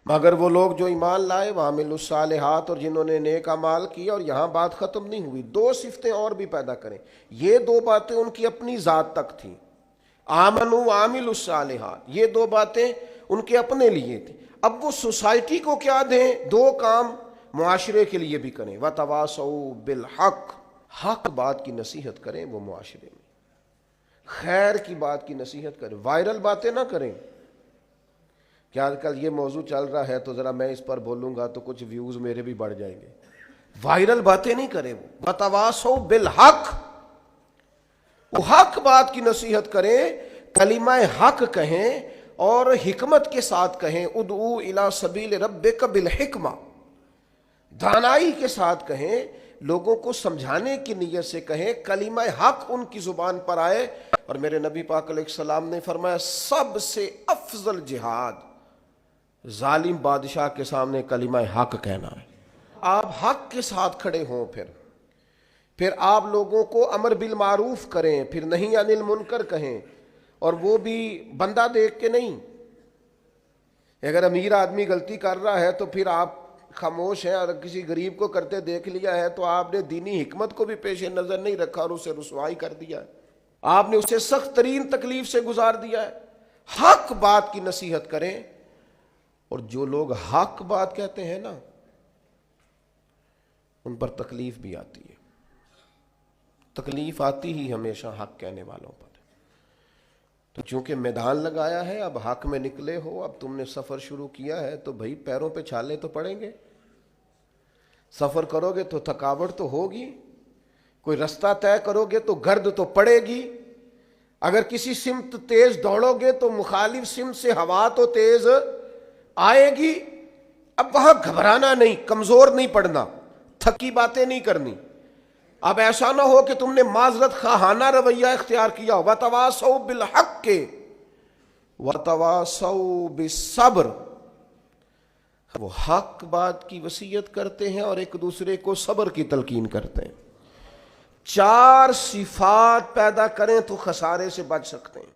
مگر وہ لوگ جو ایمان لائے وعملوا الصالحات، اور جنہوں نے نیک اعمال کیا. اور یہاں بات ختم نہیں ہوئی، دو صفتیں اور بھی پیدا کریں. یہ دو باتیں ان کی اپنی ذات تک تھیں، آمنوا وعملوا الصالحات، یہ دو باتیں ان کے اپنے لیے تھی. اب وہ سوسائٹی کو کیا دیں؟ دو کام معاشرے کے لیے بھی کریں. وتواصوا بالحق، حق بات کی نصیحت کریں وہ معاشرے میں، خیر کی بات کی نصیحت کریں، وائرل باتیں نہ کریں. کہ آج کل یہ موضوع چل رہا ہے تو ذرا میں اس پر بولوں گا تو کچھ ویوز میرے بھی بڑھ جائیں گے. وائرل باتیں نہیں کریں. وہ وتواصوا بالحق، وہ حق بات کی نصیحت کریں، کلمہ حق کہیں اور حکمت کے ساتھ کہیں. ادعو الی سبیل ربک بالحکمہ، دانائی کے ساتھ کہیں، لوگوں کو سمجھانے کی نیت سے کہیں، کلمہ حق ان کی زبان پر آئے. اور میرے نبی پاک علیہ السلام نے فرمایا سب سے افضل جہاد ظالم بادشاہ کے سامنے کلمہ حق کہنا ہے. آپ حق کے ساتھ کھڑے ہوں، پھر آپ لوگوں کو امر بالمعروف کریں، پھر نہی عن المنکر کہیں، اور وہ بھی بندہ دیکھ کے نہیں. اگر امیر آدمی غلطی کر رہا ہے تو پھر آپ خاموش ہیں، اور کسی غریب کو کرتے دیکھ لیا ہے تو آپ نے دینی حکمت کو بھی پیش نظر نہیں رکھا اور اسے رسوائی کر دیا ہے، آپ نے اسے سخت ترین تکلیف سے گزار دیا ہے. حق بات کی نصیحت کریں. اور جو لوگ حق بات کہتے ہیں نا ان پر تکلیف بھی آتی ہے. تکلیف آتی ہی ہمیشہ حق کہنے والوں پر. تو چونکہ میدان لگایا ہے، اب حق میں نکلے ہو، اب تم نے سفر شروع کیا ہے تو بھائی پیروں پہ چھالے تو پڑیں گے. سفر کرو گے تو تھکاوٹ تو ہوگی، کوئی رستہ طے کرو گے تو گرد تو پڑے گی. اگر کسی سمت تیز دوڑو گے تو مخالف سمت سے ہوا تو تیز آئے گی. اب وہاں گھبرانا نہیں، کمزور نہیں پڑنا، تھکی باتیں نہیں کرنی. اب ایسا نہ ہو کہ تم نے معذرت خواہانہ رویہ اختیار کیا. وتواصوا بالحق وتواصوا بالصبر، وہ حق بات کی وصیت کرتے ہیں اور ایک دوسرے کو صبر کی تلقین کرتے ہیں. چار صفات پیدا کریں تو خسارے سے بچ سکتے ہیں.